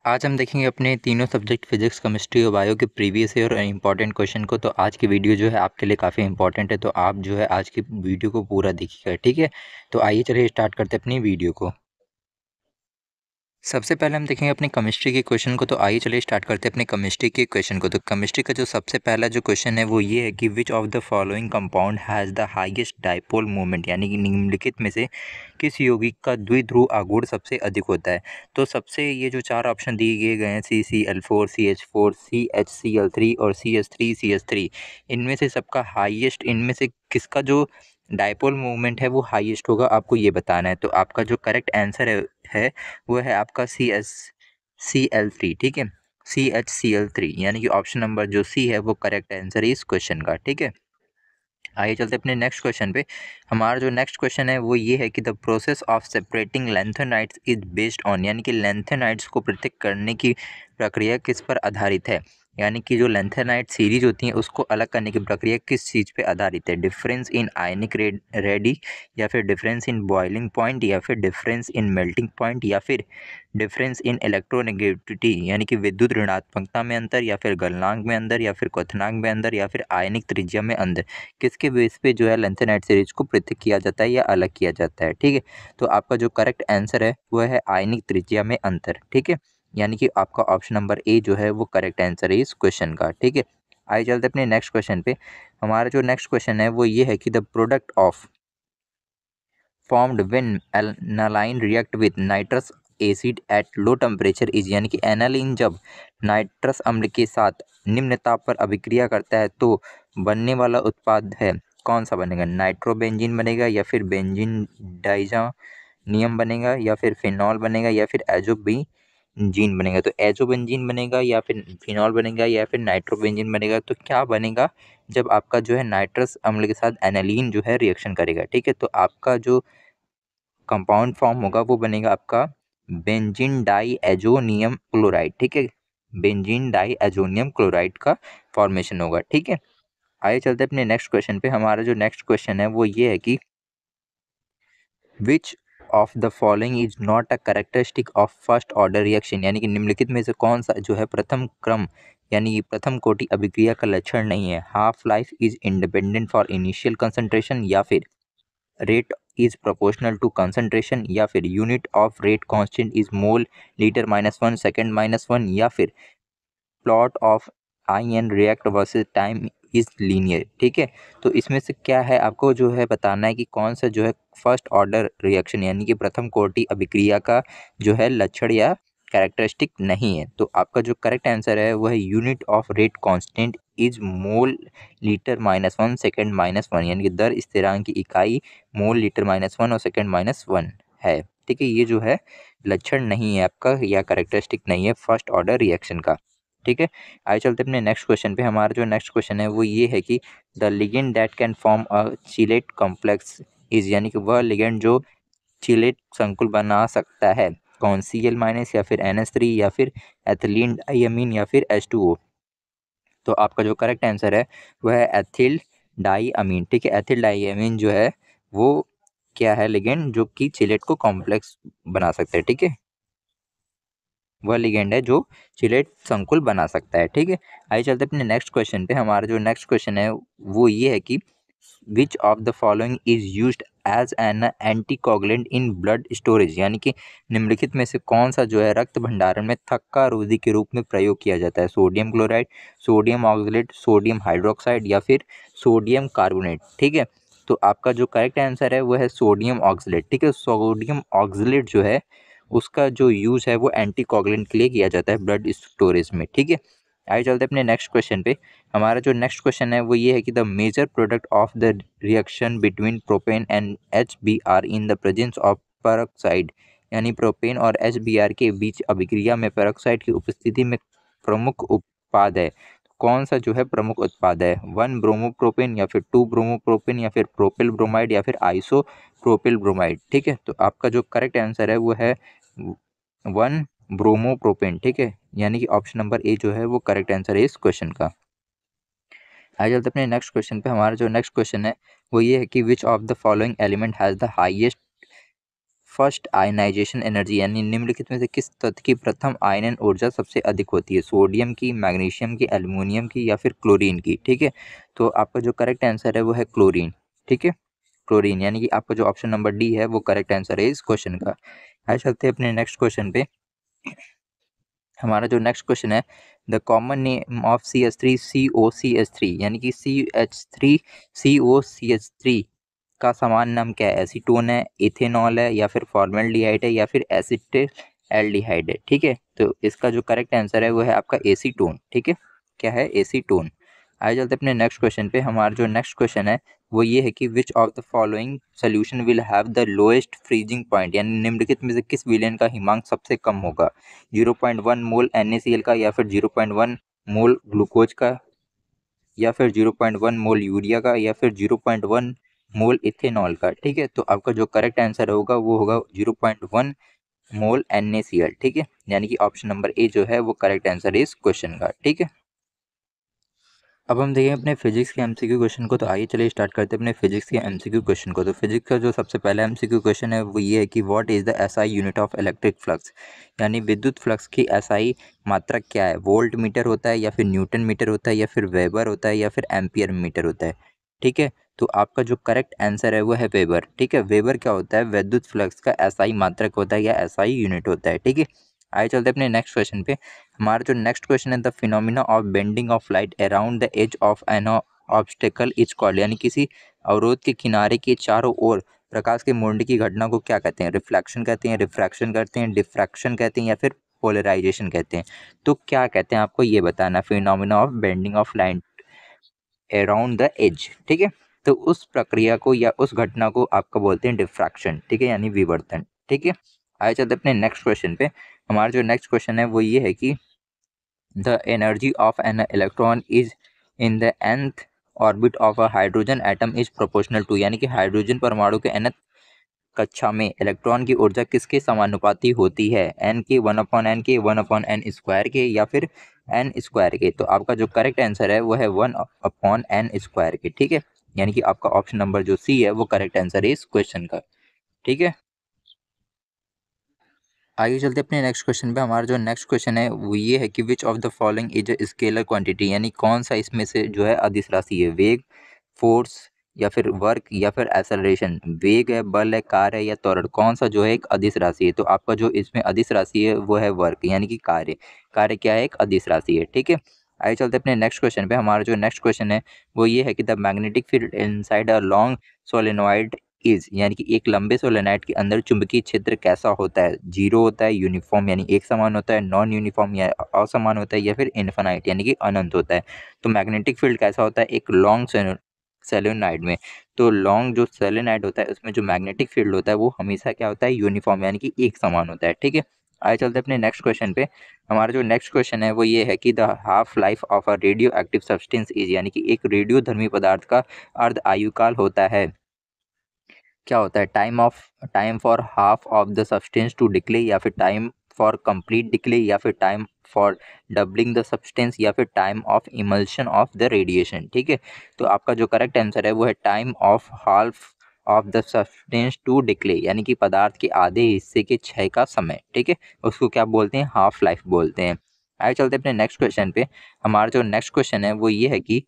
आज हम देखेंगे अपने तीनों सब्जेक्ट फिजिक्स, केमिस्ट्री और बायो के प्रीवियस ईयर और इम्पॉर्टेंट क्वेश्चन को। तो आज की वीडियो जो है आपके लिए काफ़ी इंपॉर्टेंट है, तो आप जो है आज की वीडियो को पूरा देखिएगा, ठीक है। तो आइए चलिए स्टार्ट करते हैं अपनी वीडियो को। सबसे पहले हम देखेंगे अपने केमिस्ट्री के क्वेश्चन को। तो आइए चलिए स्टार्ट करते हैं अपने केमिस्ट्री के क्वेश्चन को। तो केमिस्ट्री का जो सबसे पहला जो क्वेश्चन है वो ये है कि which of the following compound has the highest dipole moment, यानी कि निम्नलिखित में से किस यौगिक का द्विध्रुव आघूर्ण सबसे अधिक होता है। तो सबसे ये जो चार ऑप्शन दिए गए हैं CCl4, CH4, CHCl3 और CH3CH3, इनमें से सबका हाईएस्ट, इनमें से किसका जो डाइपोल मोमेंट है वो हाईएस्ट होगा, आपको ये बताना है। तो आपका जो करेक्ट आंसर है वो है आपका CHCl3, ठीक है। CHCl3 यानी कि ऑप्शन नंबर जो सी है वो करेक्ट आंसर है इस क्वेश्चन का, ठीक है। आइए चलते अपने नेक्स्ट क्वेश्चन पे। हमारा जो नेक्स्ट क्वेश्चन है वो ये है कि the process of separating lanthanides is based on, यानी कि लैंथेनाइड्स को पृथक करने की प्रक्रिया किस पर आधारित है। यानी कि जो लैंथेनाइड सीरीज होती है उसको अलग करने की प्रक्रिया किस चीज़ पे आधारित है। डिफरेंस इन आयनिक रेडी, या फिर डिफरेंस इन बॉइलिंग पॉइंट, या फिर डिफरेंस इन मेल्टिंग पॉइंट, या फिर डिफरेंस इन इलेक्ट्रोनेगेटिविटी यानी कि विद्युत ऋणात्मकता में अंतर, या फिर गलनांक में अंतर, या फिर क्वथनांक में अंतर, या फिर आयनिक त्रिज्या में अंतर। किसके बेस पे जो है लैंथेनाइड सीरीज को पृथक किया जाता है या अलग किया जाता है, ठीक है। तो आपका जो करेक्ट आंसर है वो है आयनिक त्रिज्या में अंतर, ठीक है। यानी कि आपका ऑप्शन नंबर ए जो है वो करेक्ट आंसर है इस क्वेश्चन का, ठीक है। आइए चलते अपने नेक्स्ट क्वेश्चन पे। हमारा जो नेक्स्ट क्वेश्चन है वो ये है कि the product of formed when aniline react with nitrous acid at low temperature is, यानी कि एनालिन जब नाइट्रस अम्ल के साथ निम्न ताप पर अभिक्रिया करता है तो बनने वाला उत्पाद है कौन सा बनेगा। नाइट्रोबेंजीन बनेगा, या फिर बेंजीन डाइज़ोनियम बनेगा, या फिर फिनॉल बनेगा, या फिर एजोबेंजीन बनेगा। तो एजोबेंजीन बनेगा, या फिर फिनॉल बनेगा, या फिर नाइट्रोबेंजीन बनेगा। तो क्या बनेगा जब आपका जो है नाइट्रस अम्ल के साथ एनालिन जो है रिएक्शन करेगा, ठीक है। तो आपका जो कंपाउंड फॉर्म होगा वो बनेगा आपका बेंजीन डाई एजोनियम क्लोराइड, ठीक है। बेंजीन डाई एजोनियम क्लोराइड का फॉर्मेशन होगा, ठीक है। आइए चलते हैं अपने नेक्स्ट क्वेश्चन पे। हमारा जो नेक्स्ट क्वेश्चन है वो ये है कि which of the following is not a characteristic of first order reaction, यानी कि निम्नलिखित में से कौन सा जो है प्रथम क्रम यानी कि प्रथम कोटि अभिक्रिया का लक्षण नहीं है। Half life is independent for initial concentration, या फिर rate is proportional to concentration, या फिर unit of rate constant is mole litre -1 second -1, या फिर plot of I N react versus time is linear, ठीक है। तो इसमें से क्या है आपको जो है बताना है कि कौन सा जो है फर्स्ट ऑर्डर रिएक्शन यानी कि प्रथम कोटि अभिक्रिया का जो है लक्षण या कैरेक्टरिस्टिक नहीं है। तो आपका जो करेक्ट आंसर है वह unit of rate constant is mole litre -1 second -1, यानी कि दर स्थिरांक की इकाई मोल लीटर -1 और सेकेंड -1 है, ठीक है। ये जो है लक्षण नहीं है आपका या कैरेक्टरिस्टिक नहीं है फर्स्ट ऑर्डर रिएक्शन का, ठीक है। आइए चलते अपने नेक्स्ट क्वेश्चन पे। हमारा जो नेक्स्ट क्वेश्चन है वो ये है कि the ligand that can form a chelate complex is, यानी कि वह लिगेंड जो चिलेट संकुल बना सकता है कौन। Cl- या फिर NH3, या फिर एथिलीन डाइअमीन, या फिर H2O। तो आपका जो करेक्ट आंसर है वह है एथिल डाइअमीन, ठीक है। एथिल डाइअमीन जो है वो क्या है लिगेंड जो कि चिलेट को कॉम्प्लेक्स बना सकता है, ठीक है। वह लिगेंड है जो चिलेट संकुल बना सकता है, ठीक है। आइए चलते अपने नेक्स्ट क्वेश्चन पे। हमारा जो नेक्स्ट क्वेश्चन है वो ये है कि which of the following is used as an anticoagulant in blood storage, यानी कि निम्नलिखित में से कौन सा जो है रक्त भंडारण में थक्का रोधी के रूप में प्रयोग किया जाता है। Sodium chloride, sodium oxalate, sodium hydroxide, या फिर सोडियम कार्बोनेट, ठीक है। तो आपका जो करेक्ट आंसर है वो है सोडियम ऑक्सलेट, ठीक है। सोडियम ऑक्सलेट जो है उसका जो यूज़ है वो एंटीकोगुलेंट के लिए किया जाता है ब्लड स्टोरेज में, ठीक है। आइए चलते हैं अपने नेक्स्ट क्वेश्चन पे। हमारा जो नेक्स्ट क्वेश्चन है वो ये है कि the major product of the reaction between propane and HBr in the presence of peroxide, यानी प्रोपेन और HBr के बीच अभिक्रिया में पेरोक्साइड की उपस्थिति में प्रमुख उत्पाद है कौन सा जो है प्रमुख उत्पाद है। 1 ब्रोमोप्रोपेन, या फिर 2 ब्रोमोप्रोपेन, या फिर प्रोपिल ब्रोमाइड, या फिर आइसो प्रोपिल ब्रोमाइड, ठीक है। तो आपका जो करेक्ट आंसर है वो है 1 ब्रोमोप्रोपेन, ठीक है। यानी कि ऑप्शन नंबर ए जो है वो करेक्ट आंसर है इस क्वेश्चन का। आइए चलते अपने नेक्स्ट क्वेश्चन पे। हमारा जो नेक्स्ट क्वेश्चन है वो ये है कि which of the following element has the highest first ionization energy, यानी निम्नलिखित में से किस तत्व की प्रथम आयनन ऊर्जा सबसे अधिक होती है? सोडियम की, मैग्नीशियम की, एल्युमिनियम की या फिर क्लोरीन की? ठीक है, तो आपका जो करेक्ट आंसर है वो है क्लोरीन। ठीक है, क्लोरीन, यानी कि आपका जो ऑप्शन नंबर डी है वो करेक्ट आंसर है इस क्वेश्चन का। आइए चलते हैं अपने नेक्स्ट क्वेश्चन पे। हमारा जो नेक्स्ट क्वेश्चन है, the common name of CH3COCH3, यानी कि CH3COCH3 का समान नाम क्या है? एसीटोन है, इथेनॉल है या फिर फॉर्मल्डिहाइड है या फिर एसिटिल्डिहाइड है? ठीक है, तो इसका जो करेक्ट आंसर है वो है आपका एसीटोन। ठीक है, क्या है? एसीटोन। आइए चलते अपने नेक्स्ट क्वेश्चन पे। हमारा जो नेक्स्ट क्वेश्चन है वो ये है कि which of the following solution will have the lowest freezing point, यानी निम्नलिखित में से किस विलेन का हिमांक सबसे कम होगा? 0.1 मोल NaCl का या फिर 0.1 मोल ग्लूकोज का या फिर 0.1 मोल यूरिया का या फिर 0.1 मोल इथेनॉल का? ठीक है, तो आपका जो करेक्ट आंसर होगा वो होगा 0.1 मोल NaCl। ठीक है, यानी कि ऑप्शन नंबर ए जो है वो करेक्ट आंसर है इस क्वेश्चन का। ठीक है, अब हम देखें अपने फिजिक्स के एमसीक्यू क्वेश्चन को। तो आइए चलिए स्टार्ट करते हैं अपने फिजिक्स के एमसीक्यू क्वेश्चन को। तो फिजिक्स का जो सबसे पहला एमसीक्यू क्वेश्चन है वो ये है कि what is the SI unit of electric flux, यानी विद्युत फ्लक्स की एसआई मात्रक क्या है? वोल्ट मीटर होता है या फिर न्यूटन मीटर होता है या फिर वेबर होता है या फिर एम्पियर मीटर होता है? ठीक है, तो आपका जो करेक्ट आंसर है वो है वेबर। ठीक है, वेबर क्या होता है? विद्युत फ्लक्स का एसआई मात्रक होता है या एसआई यूनिट होता है। ठीक है, आइए चलते हैं अपने नेक्स्ट क्वेश्चन पे। हमारा जो नेक्स्ट क्वेश्चन है, the phenomena of bending of light around the edge of an obstacle is called, यानी किसी अवरोध के किनारे के चारों ओर प्रकाश के मुड़ने की घटना को क्या कहते हैं? रिफ्लेक्शन कहते हैं, रिफ्रैक्शन कहते हैं, डिफ्रैक्शन कहते हैं या फिर पोलराइजेशन कहते हैं? तो क्या कहते हैं आपको ये बताना, phenomena of bending of light around the edge. ठीक है, तो उस प्रक्रिया को या उस घटना को आपको बोलते हैं डिफ्रैक्शन। ठीक है, यानी विवर्तन। ठीक है, आइए चलते अपने नेक्स्ट क्वेश्चन पे। हमारा जो नेक्स्ट क्वेश्चन है वो ये है कि the energy of an electron is in the nth orbit of a hydrogen atom is proportional to, यानी कि हाइड्रोजन परमाणु के nth कक्षा में इलेक्ट्रॉन की ऊर्जा किसके समानुपाती होती है? n के, 1/n के, 1/n स्क्वायर के या फिर n स्क्वायर के? तो आपका जो करेक्ट आंसर है वो है 1/n स्क्वायर के। ठीक है, यानी कि आपका ऑप्शन नंबर जो सी है वो करेक्ट आंसर है इस क्वेश्चन का। ठीक है, आगे चलते अपने नेक्स्ट क्वेश्चन पे। हमारा जो नेक्स्ट क्वेश्चन है वो ये है कि which of the following is a scalar quantity, यानी कौन सा इसमें से जो है अदिश राशि है? वेग, फोर्स या फिर वर्क या फिर एक्सेलरेशन? वेग है, बल है, कार्य है या त्वरण? कौन सा जो है एक अदिश राशि है? तो आपका जो इसमें अदिश राशि है वो है वर्क, यानी कि कार्य। कार्य क्या है? एक अदिश राशि है। ठीक है, आगे चलते अपने नेक्स्ट क्वेश्चन पे। हमारा जो नेक्स्ट क्वेश्चन है वो ये है कि the magnetic field inside a long solenoid is, यानी कि एक लंबे सोलेनाइड के अंदर चुंबकीय क्षेत्र कैसा होता है? जीरो होता है, यूनिफॉर्म यानी एक समान होता है, नॉन यूनिफॉर्म या असमान होता है या फिर इनफाइनाइट यानी कि अनंत होता है? तो मैग्नेटिक फील्ड कैसा होता है एक लॉन्ग सोलेनोइड में? तो लॉन्ग जो सोलेनोइड होता है उसमें जो मैग्नेटिक फील्ड होता है वो हमेशा क्या होता है? यूनिफॉर्म यानी कि एक समान होता है। ठीक है, आगे चलते हैं अपने नेक्स्ट क्वेश्चन पे। हमारा जो नेक्स्ट क्वेश्चन है वो ये है कि the half life of a radio active substance is, यानी कि एक रेडियोधर्मी पदार्थ का अर्ध आयुकाल होता है, क्या होता है? Time for half of the substance to decay या फिर टाइम फॉर कंप्लीट डिक्ले या फिर time for doubling the substance या फिर time of emission of the radiation? ठीक है, तो आपका जो करेक्ट आंसर है वो है time of half of the substance to decay, यानी कि पदार्थ के आधे हिस्से के क्षय का समय। ठीक है, उसको क्या बोलते हैं? हाफ लाइफ बोलते हैं। आगे चलते हैं अपने नेक्स्ट क्वेश्चन पे। हमारा जो नेक्स्ट क्वेश्चन है वो ये है कि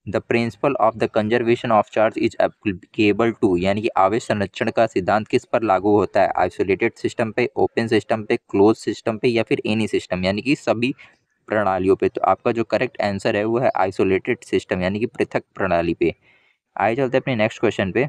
the principle of the conservation of charge is applicable to, यानी कि आवेश संरक्षण का सिद्धांत किस पर लागू होता है? आइसोलेटेड सिस्टम पे, ओपन सिस्टम पे, क्लोज सिस्टम पे या फिर एनी सिस्टम, यानी कि सभी प्रणालियों पे? तो आपका जो करेक्ट आंसर है वो है आइसोलेटेड सिस्टम, यानी कि पृथक प्रणाली पे। आइए चलते हैं अपने नेक्स्ट क्वेश्चन पे।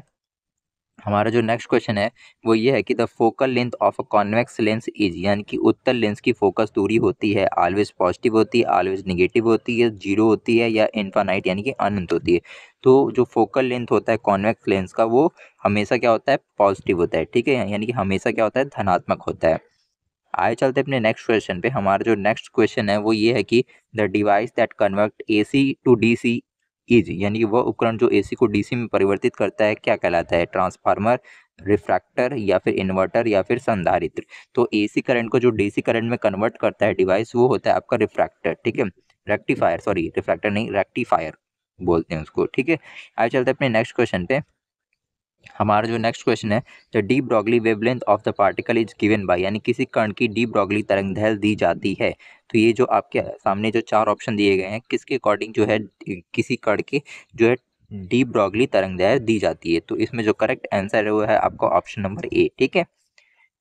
हमारा जो नेक्स्ट क्वेश्चन है वो ये है कि the focal length of a convex lens is, यानी कि उत्तल लेंस की फोकस दूरी होती है ऑलवेज पॉजिटिव होती है, ऑलवेज नेगेटिव होती है, जीरो होती है या इनफाइनाइट यानी कि अनंत होती है? तो जो फोकल लेंथ होता है कॉन्वेक्स लेंस का वो हमेशा क्या होता है? पॉजिटिव होता है। ठीक है, यानी कि हमेशा क्या होता है? धनात्मक होता है। आए चलते अपने नेक्स्ट क्वेश्चन पे। हमारा जो नेक्स्ट क्वेश्चन है वो ये है कि the device that convert AC to DC is, यानी कि वह उपकरण जो एसी को डीसी में परिवर्तित करता है क्या कहलाता है? ट्रांसफार्मर, रिफ्रैक्टर या फिर इन्वर्टर या फिर संधारित्र? तो एसी करंट को जो डीसी करंट में कन्वर्ट करता है डिवाइस वो होता है आपका रिफ्रैक्टर। ठीक है, रेक्टिफायर, सॉरी रिफ्रैक्टर नहीं रेक्टिफायर बोलते हैं उसको। ठीक है, आगे चलते हैं अपने नेक्स्ट क्वेश्चन पे। हमारा जो नेक्स्ट क्वेश्चन है, the de Broglie wavelength of the particle is given by, यानी किसी कण की डी ब्रॉगली तरंग दैर्ध्य दी जाती है। तो ये जो आपके सामने जो 4 ऑप्शन दिए गए हैं, किसके अकॉर्डिंग जो है किसी कण की जो है डी ब्रॉगली तरंग दैर्ध्य दी जाती है। तो इसमें जो करेक्ट आंसर है वो है आपका ऑप्शन नंबर ए। ठीक है,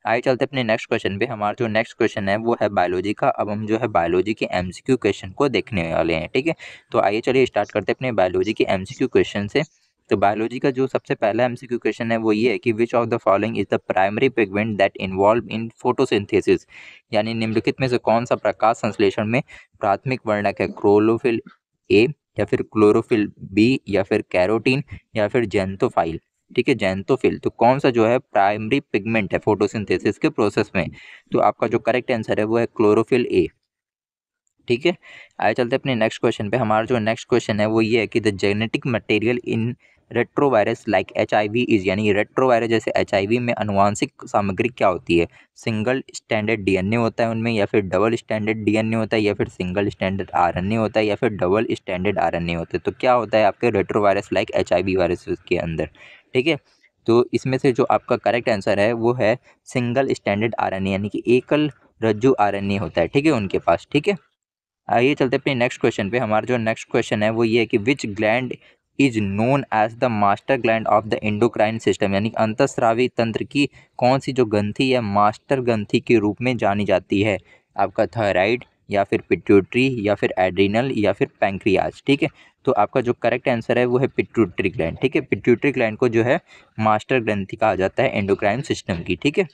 आइए चलते अपने नेक्स्ट क्वेश्चन पे। हमारा जो नेक्स्ट क्वेश्चन है वो है बायोलॉजी का। अब हम जो है बायोलॉजी के एमसीक्यू क्वेश्चन को देखने वाले हैं। ठीक है, तो आइए चलिए स्टार्ट करते हैं अपने बायोलॉजी के एमसीक्यू क्वेश्चन से। तो बायोलॉजी का जो सबसे पहला एमसीक्यू क्वेश्चन है वो ये है कि which of the following is the primary pigment that involve in photosynthesis, यानी निम्नलिखित में से कौन सा प्रकाश संश्लेषण में प्राथमिक वर्णक है। क्लोरोफिल ए, या फिर क्लोरोफिल बी, या फिर कैरोटीन, या फिर जेंथोफाइल। ठीक है, जेंथोफिल। तो कौन सा जो है प्राइमरी पिगमेंट है फोटोसिंथेसिस के प्रोसेस में। तो आपका जो करेक्ट आंसर है वो है क्लोरोफिल ए। ठीक है, आगे चलते अपने नेक्स्ट क्वेश्चन पे। हमारा जो नेक्स्ट क्वेश्चन है वो ये है कि the genetic material in retrovirus like HIV is, यानी रेट्रोवायरस जैसे HIV में अनुवांशिक सामग्री क्या होती है। सिंगल स्टैंडर्ड DNA होता है उनमें, या फिर डबल स्टैंडर्ड DNA होता है, या फिर सिंगल स्टैंडर्ड RNA होता है, या फिर डबल स्टैंडर्ड RNA होता है। तो क्या होता है आपके रेट्रोवायरस लाइक HIV वायरस के अंदर। ठीक है, तो इसमें से जो आपका करेक्ट आंसर है वो है सिंगल स्टैंडर्ड RNA, यानी कि एकल रज्जु RNA होता है। ठीक है, उनके पास। ठीक है, आइए चलते अपने नेक्स्ट क्वेश्चन पे। हमारा जो नेक्स्ट क्वेश्चन है वो ये है कि which gland is known as the master gland of the endocrine system, यानी अंतःस्रावी तंत्र की कौन सी जो ग्रंथि या मास्टर ग्रंथि के रूप में जानी जाती है। आपका थायराइड, या फिर पिट्यूटरी, या फिर एड्रिनल, या फिर पैंक्रियाज। ठीक है, तो आपका जो करेक्ट आंसर है वो है पिट्यूटरी ग्लैंड। ठीक है, पिट्यूटरी ग्लैंड को जो है मास्टर ग्रंथि कहा जाता है एंडोक्राइन सिस्टम की। ठीक है,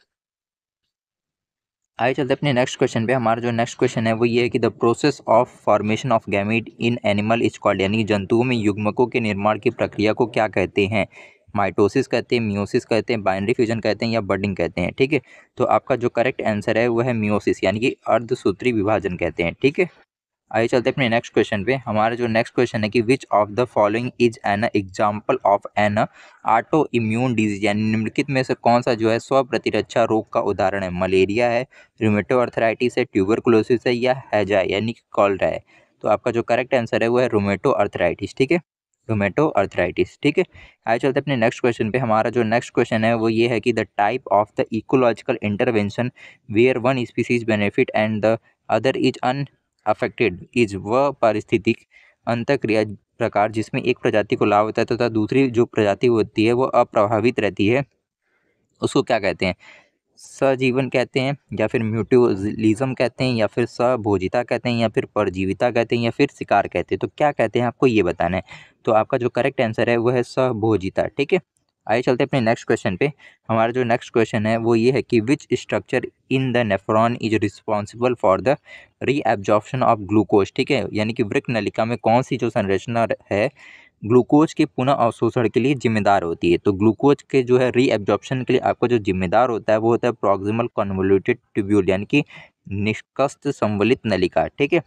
आइए चलते अपने नेक्स्ट क्वेश्चन पे। हमारा जो नेक्स्ट क्वेश्चन है वो ये है कि the process of formation of gamete in animal is called, यानी जंतुओं में युग्मकों के निर्माण की प्रक्रिया को क्या कहते हैं। माइटोसिस कहते हैं, मियोसिस कहते हैं, बाइनरी फ्यूजन कहते हैं, या बडिंग कहते हैं। ठीक है, तो आपका जो करेक्ट आंसर है वो है मियोसिस, यानी कि अर्धसूत्री विभाजन कहते हैं। ठीक है, आइए चलते अपने नेक्स्ट क्वेश्चन पे। हमारा जो नेक्स्ट क्वेश्चन है कि which of the following is an example of N auto immune disease, यानी निम्नलिखित में से कौन सा जो है स्व प्रतिरक्षा रोग का उदाहरण है। मलेरिया है, रूमेटो अर्थराइटिस है, ट्यूबरकुलोसिस है, या हैजा यानी कि कॉलरा है। तो आपका जो करेक्ट आंसर है वो है रूमेटो अर्थराइटिस। ठीक है, रूमेटो अर्थराइटिस। ठीक है, आइए चलते अपने नेक्स्ट क्वेश्चन पे। हमारा जो नेक्स्ट क्वेश्चन है वो ये है कि the type of the ecological intervention where one species benefit and the other is affected is, वह पारिस्थितिक अंतःक्रिया प्रकार जिसमें एक प्रजाति को लाभ होता है तथा दूसरी जो प्रजाति होती है वो अप्रभावित रहती है, उसको क्या कहते हैं। सजीवन कहते हैं, या फिर म्यूटुअलिज्म कहते हैं, या फिर सभोजिता कहते हैं, या फिर परजीविता कहते हैं, या फिर शिकार कहते हैं। तो क्या कहते हैं आपको ये बताना है। तो आपका जो करेक्ट आंसर है वो है सभोजिता। ठीक है, आइए चलते हैं अपने नेक्स्ट क्वेश्चन पे। हमारा जो नेक्स्ट क्वेश्चन है वो ये है कि which structure in the nephron is responsible for the reabsorption of glucose. ठीक है, यानी कि वृक्क नलिका में कौन सी जो संरचना है ग्लूकोज के पुनः अवशोषण के लिए जिम्मेदार होती है। तो ग्लूकोज के जो है रीएब्जॉर्प्शन के लिए आपको जो जिम्मेदार होता है वो होता है प्रॉक्सिमल कन्वोल्यूटेड ट्यूब्यूल, यानी कि निष्कस्थ संवलित नलिका। ठीक है,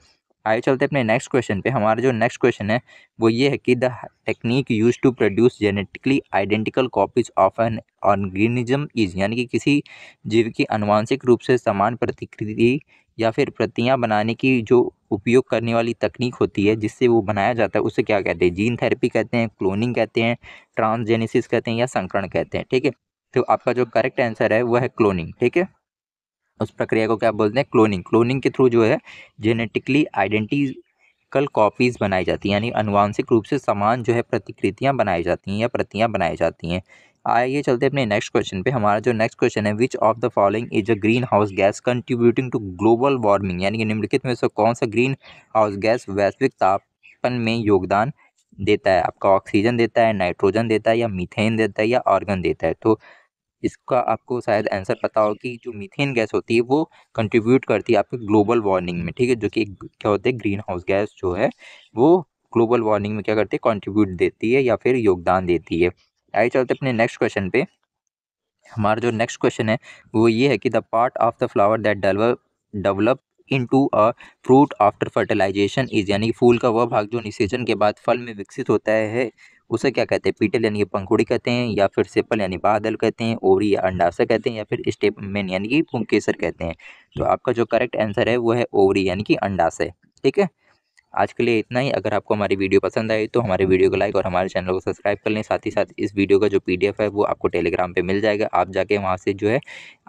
आइए चलते हैं अपने नेक्स्ट क्वेश्चन पे। हमारा जो नेक्स्ट क्वेश्चन है वो ये है कि the technique use to produce genetically identical copies of an organism is, यानी कि किसी जीव की आनुवांशिक रूप से समान प्रतिकृति या फिर प्रतियां बनाने की जो उपयोग करने वाली तकनीक होती है जिससे वो बनाया जाता है उसे क्या कहते हैं। जीन थेरेपी कहते हैं, क्लोनिंग कहते हैं, ट्रांसजेनेसिस कहते हैं, या संकरण कहते हैं। ठीक है, तो आपका जो करेक्ट आंसर है वो है क्लोनिंग। ठीक है, उस प्रक्रिया को क्या बोलते हैं, क्लोनिंग। क्लोनिंग के थ्रू जो है जेनेटिकली आइडेंटिकल कॉपीज बनाई जाती हैं, यानी अनुवांशिक रूप से समान जो है प्रतिकृतियां बनाई जाती हैं या प्रतियां बनाई जाती हैं। आइए चलते हैं अपने नेक्स्ट क्वेश्चन पे। हमारा जो नेक्स्ट क्वेश्चन है which of the following is a greenhouse gas contributing to global warming, यानी कि निम्नलिखित में से कौन सा ग्रीन हाउस गैस वैश्विक तापन में योगदान देता है। आपका ऑक्सीजन देता है, नाइट्रोजन देता है, या मीथेन देता है, या आर्गन देता है। तो इसका आपको शायद आंसर पता हो कि जो मीथेन गैस होती है वो कंट्रीब्यूट करती है आपके ग्लोबल वार्मिंग में। ठीक है, जो कि क्या होते हैं ग्रीन हाउस गैस जो है वो ग्लोबल वार्मिंग में क्या करती है, कंट्रीब्यूट देती है या फिर योगदान देती है। आइए चलते अपने नेक्स्ट क्वेश्चन पे। हमारा जो नेक्स्ट क्वेश्चन है वो ये है कि the part of the flower that develop into a fruit after fertilization is, यानी कि फूल का वह भाग जो निषेचन के बाद फल में विकसित होता है उसे क्या कहते हैं। पीटल यानी कि पंखुड़ी कहते हैं, या फिर सेपल यानी बादल कहते हैं, ओवरी या अंडाशय कहते हैं, या फिर स्टेपमेन यानी कि पुंकेसर कहते हैं। तो आपका जो करेक्ट आंसर है वो है ओवरी यानी कि अंडाशय। ठीक है, आज के लिए इतना ही। अगर आपको हमारी वीडियो पसंद आई तो हमारे वीडियो को लाइक और हमारे चैनल को सब्सक्राइब कर लें। साथ ही साथ इस वीडियो का जो PDF है वो आपको टेलीग्राम पे मिल जाएगा। आप जाके वहाँ से जो है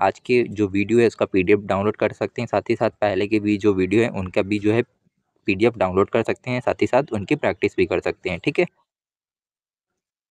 आज की जो वीडियो है उसका PDF डाउनलोड कर सकते हैं। साथ ही साथ पहले की भी जो वीडियो है उनका भी जो है PDF डाउनलोड कर सकते हैं। साथ ही साथ उनकी प्रैक्टिस भी कर सकते हैं। ठीक है।